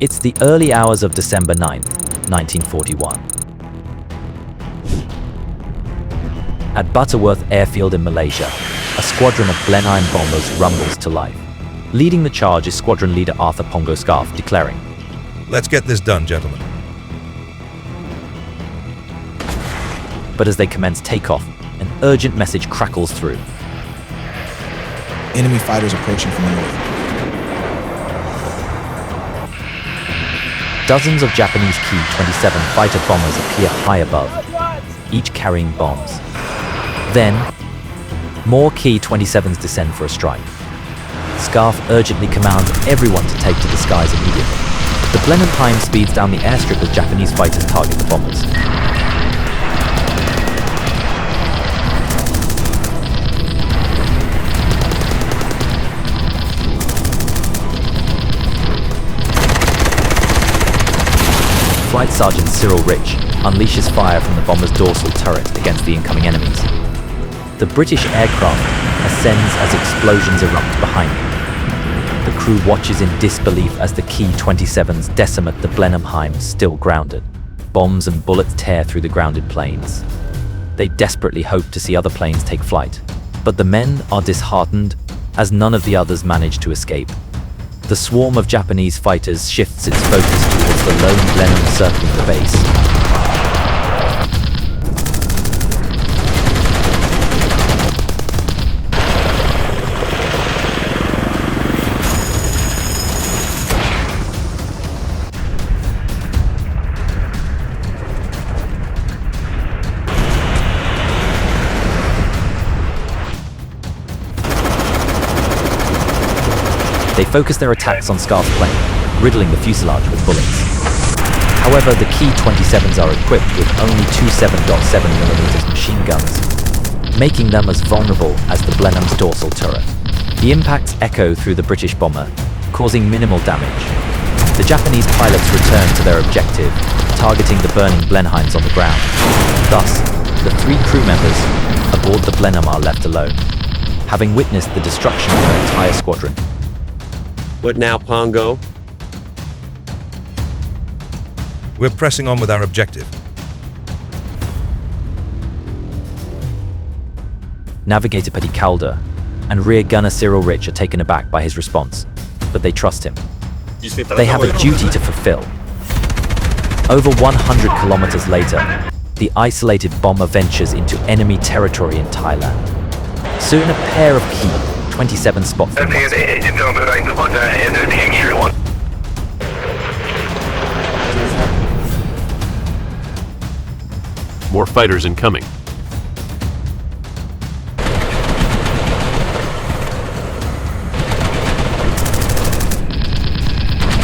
It's the early hours of December 9, 1941. At Butterworth Airfield in Malaysia, a squadron of Blenheim bombers rumbles to life. Leading the charge is squadron leader Arthur Pongo Scarf, declaring, "Let's get this done, gentlemen." But as they commence takeoff, an urgent message crackles through. Enemy fighters approaching from the north. Dozens of Japanese Ki-27 fighter bombers appear high above, each carrying bombs. Then, more Ki-27s descend for a strike. Scarf urgently commands everyone to take to the skies immediately. The Blenheim speeds down the airstrip as Japanese fighters target the bombers. Flight Sergeant Cyril Rich unleashes fire from the bomber's dorsal turret against the incoming enemies. The British aircraft ascends as explosions erupt behind them. The crew watches in disbelief as the Ki-27s decimate the Blenheim still grounded. Bombs and bullets tear through the grounded planes. They desperately hope to see other planes take flight, but the men are disheartened as none of the others manage to escape. The swarm of Japanese fighters shifts its focus towards the lone Blenheim circling the base. They focus their attacks on Scarf's plane, riddling the fuselage with bullets. However, the Ki-27s are equipped with only two 7.7mm machine guns, making them as vulnerable as the Blenheim's dorsal turret. The impacts echo through the British bomber, causing minimal damage. The Japanese pilots return to their objective, targeting the burning Blenheims on the ground. Thus, the three crew members aboard the Blenheim are left alone, having witnessed the destruction of their entire squadron. What now, Pongo? We're pressing on with our objective. Navigator Petty Calder and rear gunner Cyril Rich are taken aback by his response, but they trust him. They have a duty to fulfill. Over 100 kilometers later, the isolated bomber ventures into enemy territory in Thailand. Soon a pair of Ki-27 spot them. More fighters incoming.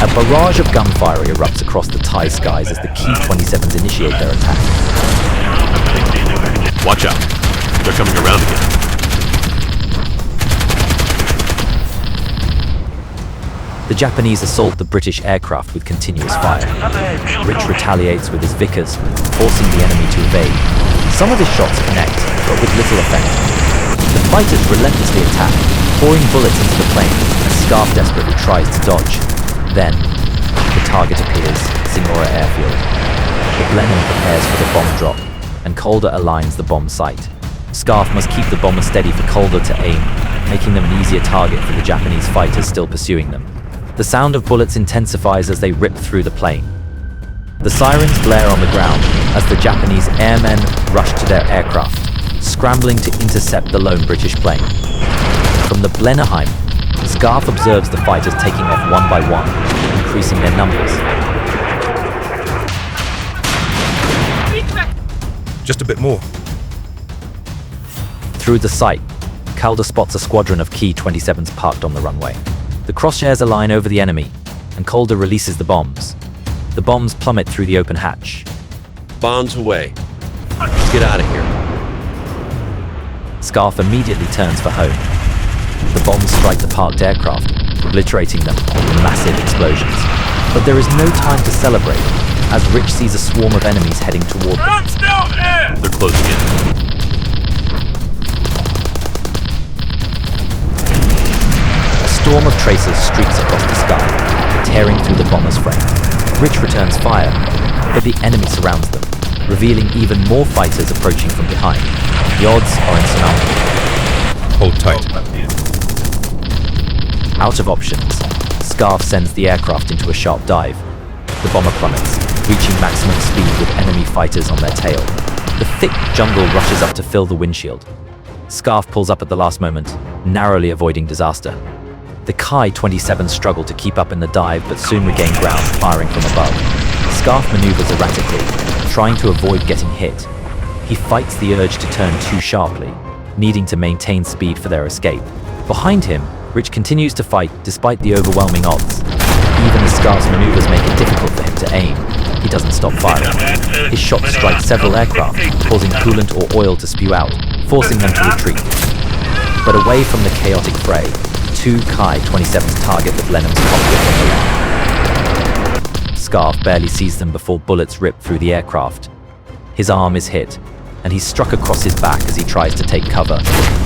A barrage of gunfire erupts across the Thai skies as the Ki-27s initiate their attack. Watch out. They're coming around again. The Japanese assault the British aircraft with continuous fire. Rich retaliates with his Vickers, forcing the enemy to evade. Some of his shots connect, but with little effect. The fighters relentlessly attack, pouring bullets into the plane as Scarf desperately tries to dodge. Then, the target appears, Singora Airfield. The Blenheim prepares for the bomb drop, and Calder aligns the bomb sight. Scarf must keep the bomber steady for Calder to aim, making them an easier target for the Japanese fighters still pursuing them. The sound of bullets intensifies as they rip through the plane. The sirens blare on the ground as the Japanese airmen rush to their aircraft, scrambling to intercept the lone British plane. From the Blenheim, Scarf observes the fighters taking off one by one, increasing their numbers. Just a bit more. Through the sight, Calder spots a squadron of Ki-27s parked on the runway. The crosshairs align over the enemy, and Calder releases the bombs. The bombs plummet through the open hatch. Bombs away. Let's get out of here. Scarf immediately turns for home. The bombs strike the parked aircraft, obliterating them with massive explosions. But there is no time to celebrate, as Rich sees a swarm of enemies heading toward them. They're closing in. A storm of tracers streaks across the sky, tearing through the bomber's frame. Rich returns fire, but the enemy surrounds them, revealing even more fighters approaching from behind. The odds are insurmountable. Hold tight. Out of options, Scarf sends the aircraft into a sharp dive. The bomber plummets, reaching maximum speed with enemy fighters on their tail. The thick jungle rushes up to fill the windshield. Scarf pulls up at the last moment, narrowly avoiding disaster. The Ki-27 struggle to keep up in the dive, but soon regain ground, firing from above. Scarf maneuvers erratically, trying to avoid getting hit. He fights the urge to turn too sharply, needing to maintain speed for their escape. Behind him, Rich continues to fight despite the overwhelming odds. Even as Scarf's maneuvers make it difficult for him to aim, he doesn't stop firing. His shots strike several aircraft, causing coolant or oil to spew out, forcing them to retreat. But away from the chaotic fray, two Ki-27s target the Blenheim's cockpit on the left. Scarf barely sees them before bullets rip through the aircraft. His arm is hit, and he's struck across his back as he tries to take cover.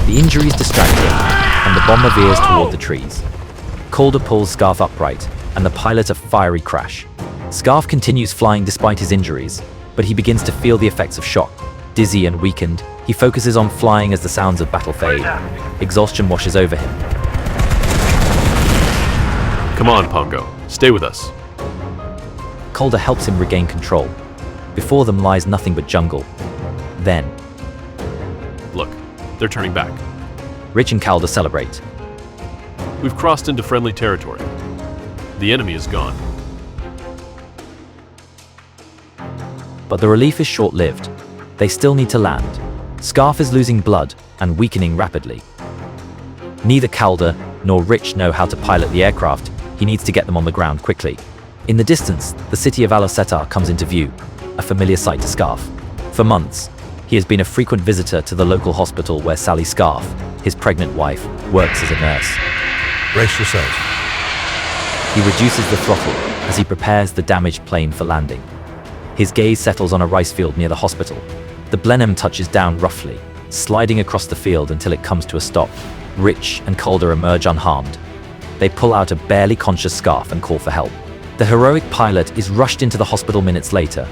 The injuries distract him, and the bomber veers toward the trees. Calder pulls Scarf upright, and the pilot a fiery crash. Scarf continues flying despite his injuries, but he begins to feel the effects of shock. Dizzy and weakened, he focuses on flying as the sounds of battle fade. Exhaustion washes over him. Come on, Pongo. Stay with us. Calder helps him regain control. Before them lies nothing but jungle. Then, Look, they're turning back. Rich and Calder celebrate. We've crossed into friendly territory. The enemy is gone. But the relief is short-lived. They still need to land. Scarf is losing blood and weakening rapidly. Neither Calder nor Rich know how to pilot the aircraft. He needs to get them on the ground quickly. In the distance, the city of Alosetar comes into view, a familiar sight to Scarf. For months, he has been a frequent visitor to the local hospital where Sally Scarf, his pregnant wife, works as a nurse. Brace yourselves. He reduces the throttle as he prepares the damaged plane for landing. His gaze settles on a rice field near the hospital. The Blenheim touches down roughly, sliding across the field until it comes to a stop. Rich and Calder emerge unharmed. They pull out a barely conscious Scarf and call for help. The heroic pilot is rushed into the hospital minutes later.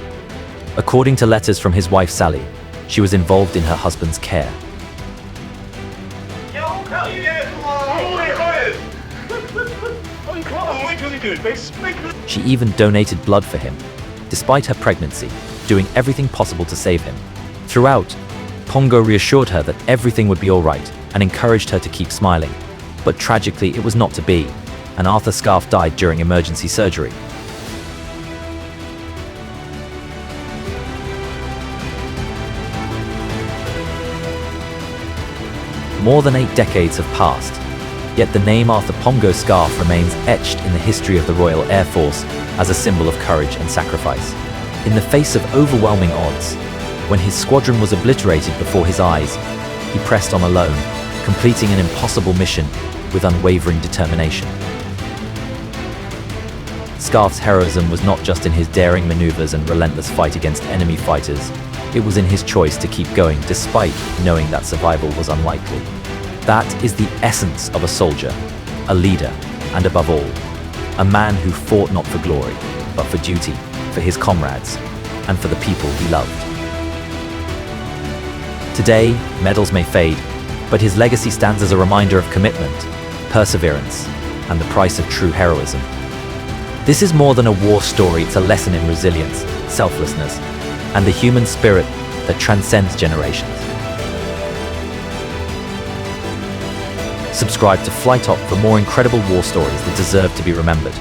According to letters from his wife Sally, she was involved in her husband's care. She even donated blood for him, despite her pregnancy, doing everything possible to save him. Throughout, Pongo reassured her that everything would be all right and encouraged her to keep smiling. But tragically, it was not to be, and Arthur Scarf died during emergency surgery. More than 8 decades have passed, yet the name Arthur Pongo Scarf remains etched in the history of the Royal Air Force as a symbol of courage and sacrifice. In the face of overwhelming odds, when his squadron was obliterated before his eyes, he pressed on alone, completing an impossible mission with unwavering determination. Scarf's heroism was not just in his daring maneuvers and relentless fight against enemy fighters, it was in his choice to keep going despite knowing that survival was unlikely. That is the essence of a soldier, a leader, and above all, a man who fought not for glory, but for duty, for his comrades, and for the people he loved. Today, medals may fade, but his legacy stands as a reminder of commitment, perseverance, and the price of true heroism. This is more than a war story, it's a lesson in resilience, selflessness, and the human spirit that transcends generations. Subscribe to FLYTOP for more incredible war stories that deserve to be remembered.